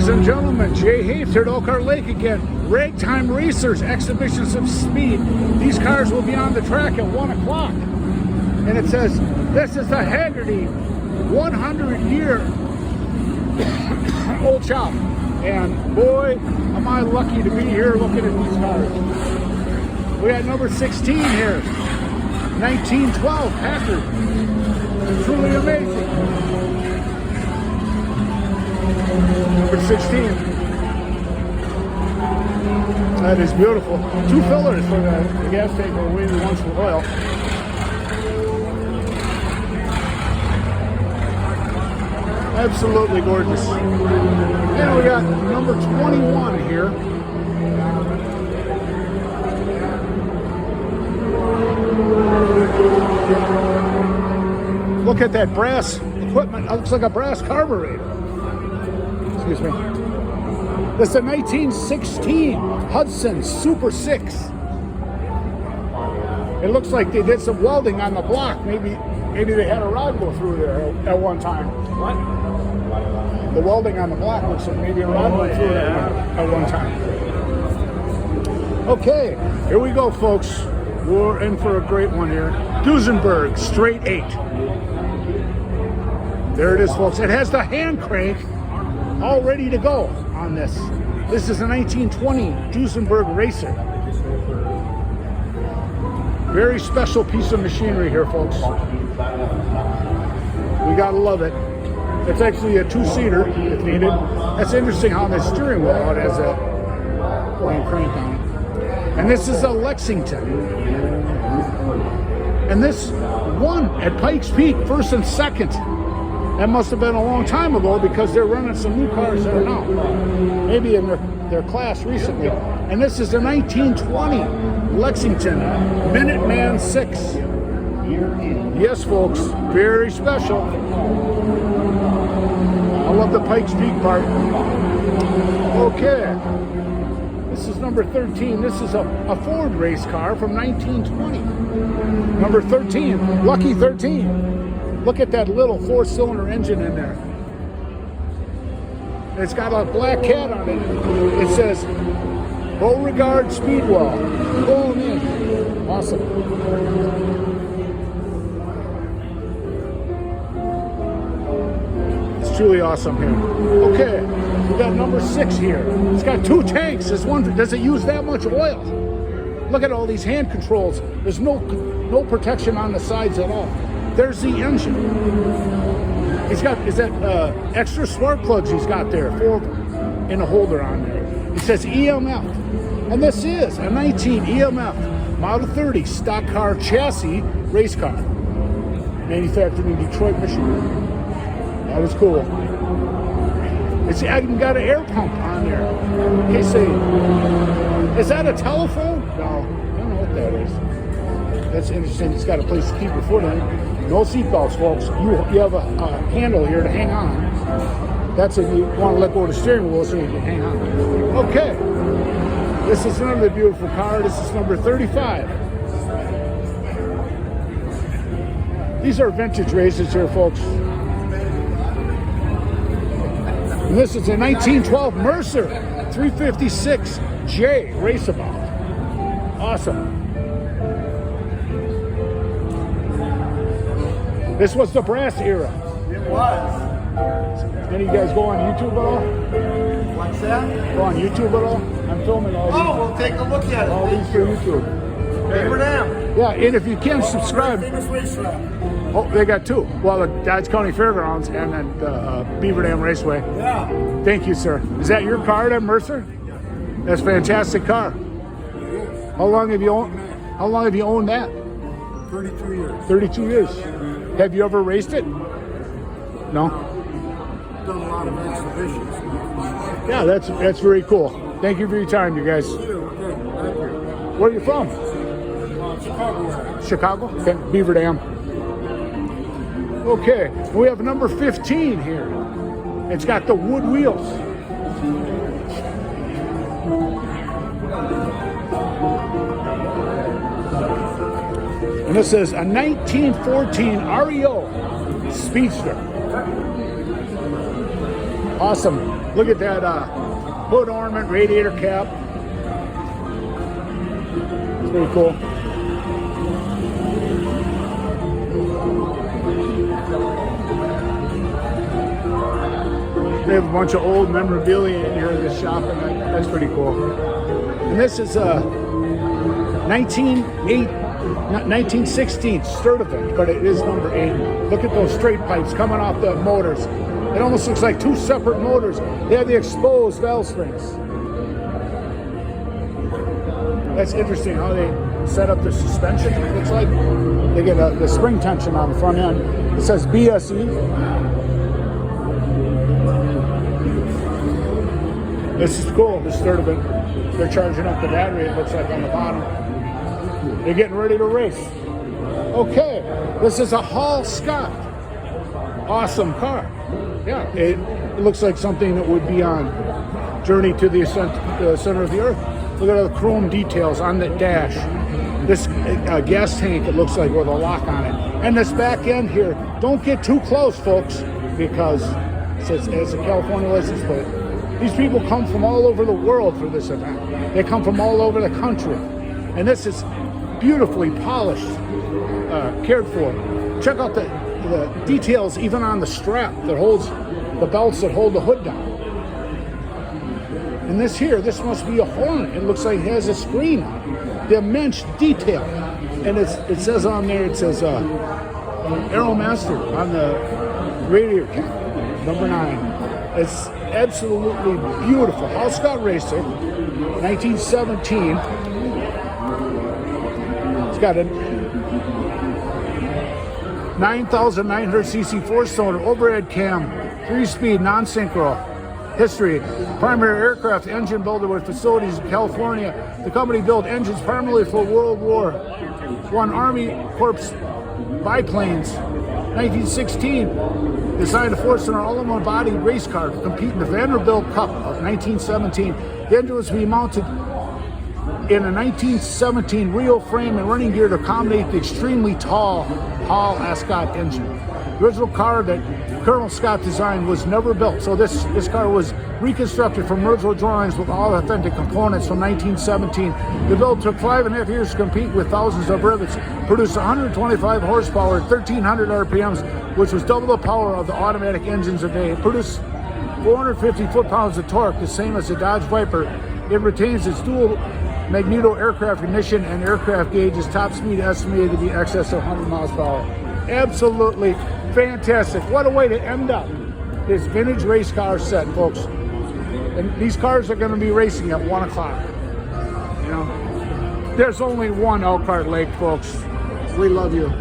and gentlemen, Jay Hafe here at Elkhart Lake again. Ragtime Racers, exhibitions of speed. These cars will be on the track at 1 o'clock. And it says, this is the Haggerty 100-year old shop. And boy, am I lucky to be here looking at these cars. We got number 16 here, 1912 Packard. Truly amazing. Number 16. That is beautiful. 2 fillers for the gas tank, or maybe once for oil. Absolutely gorgeous. And we got number 21 here. Look at that brass equipment. It looks like a brass carburetor. Excuse me. This is a 1916 Hudson Super 6. It looks like they did some welding on the block. Maybe they had a rod go through there at one time. What? The welding on the block looks like maybe a rod went through there at one time. Okay, here we go, folks. We're in for a great one here. Duesenberg Straight 8. There it is, folks. It has the hand crank all ready to go on this. This is a 1920 Duesenberg Racer. Very special piece of machinery here, folks. We gotta love it. It's actually a 2-seater if needed. That's interesting how the steering wheel out has a hand crank on it. And this is a Lexington. And this won at Pikes Peak, 1st and 2nd. That must have been a long time ago because they're running some new cars there now. Maybe in their class recently. And this is the 1920 Lexington Minuteman 6. Yes, folks, very special. I love the Pikes Peak part. Okay. This is number 13. This is a Ford race car from 1920. Number 13, Lucky 13. Look at that little 4-cylinder engine in there. It's got a black cat on it. It says, Beauregard Speedwell. Pull them in. Awesome. It's truly awesome here. Okay, we got number 6 here. It's got 2 tanks. This one, does it use that much oil? Look at all these hand controls. There's no protection on the sides at all. There's the engine. He's got, is that extra spark plugs he's got there, 4 of them, in a holder on there. It says EMF. And this is a 19 EMF Model 30 stock car chassis race car. Manufactured in Detroit, Michigan. That was cool. It's even got an air pump on there. Okay, say, is that a telephone? No, I don't know what that is. That's interesting. It's got a place to keep your foot in. No seatbelts, folks. You have a handle here to hang on. That's if you want to let go of the steering wheel so you can hang on. Okay. This is another beautiful car. This is number 35. These are vintage races here, folks. And this is a 1912 Mercer 356J Raceabout. Awesome. This was the brass era. It was. Any of you guys go on YouTube at all? What's that? Go on YouTube at all? I'm filming all these. Oh, we'll take a look at it. All these for YouTube. Beaver Dam. Yeah, and if you can subscribe. Famous racetrack. Oh, they got 2. Well, the Dodge County Fairgrounds and then the Beaver Dam Raceway. Yeah. Thank you, sir. Is that your car, that Mercer? That's a fantastic car. How long have you owned that? 32 years. 32 years. Have you ever raced it? No? Done a lot of exhibitions. Yeah, that's very cool. Thank you for your time, you guys. Where are you from? Chicago. Chicago? Okay. Beaver Dam. Okay, we have number 15 here. It's got the wood wheels. And this is a 1914 REO Speedster. Awesome. Look at that hood ornament, radiator cap. It's pretty cool. They have a bunch of old memorabilia in here in this shop, and that's pretty cool. And this is a 1916 Sturtevant, but it is number 8. Look at those straight pipes coming off the motors. It almost looks like two separate motors. They have the exposed valve springs. That's interesting how they set up the suspension. It looks like they get the spring tension on the front end. It says BSE. This is cool, this Sturtevant. They're charging up the battery, it looks like, on the bottom. They're getting ready to race. Okay, this is a Hall Scott. Awesome car. Yeah, it looks like something that would be on Journey to the Center of the Earth. Look at all the chrome details on the dash. This gas tank, it looks like, with a lock on it. And this back end here, don't get too close, folks, because it says it's a California license plate. These people come from all over the world for this event. They come from all over the country. And this is beautifully polished, cared for. Check out the details even on the strap that holds the belts that hold the hood down. And this here, this must be a horn. It looks like it has a screen on it. The immense detail. And it says on there, it says Aeromaster on the radiator cap, number 9. It's absolutely beautiful. Hall Scott Racer, 1917. It's got a 9,900cc 4-cylinder overhead cam, 3-speed non-synchro. History: primary aircraft engine builder with facilities in California. The company built engines primarily for World War I Army Corps biplanes. 1916, designed a 4-cylinder all-in-one body race car to compete in the Vanderbilt Cup of 1917. The engine was to be mounted in a 1917 Rio frame and running gear to accommodate the extremely tall Hall Ascot engine. The original car that Colonel Scott designed was never built, so this car was reconstructed from original drawings with all authentic components from 1917. The build took 5.5 years to compete with thousands of rivets, produced 125 horsepower at 1,300 RPMs, which was double the power of the automatic engines of the day. It produced 450 foot-pounds of torque, the same as the Dodge Viper. It retains its dual magneto aircraft ignition and aircraft gauges. Top speed estimated to be in excess of 100 miles per hour. Absolutely fantastic. What a way to end up this vintage race car set, folks. And these cars are going to be racing at 1 o'clock. You know, there's only one Elkhart Lake, folks. We love you.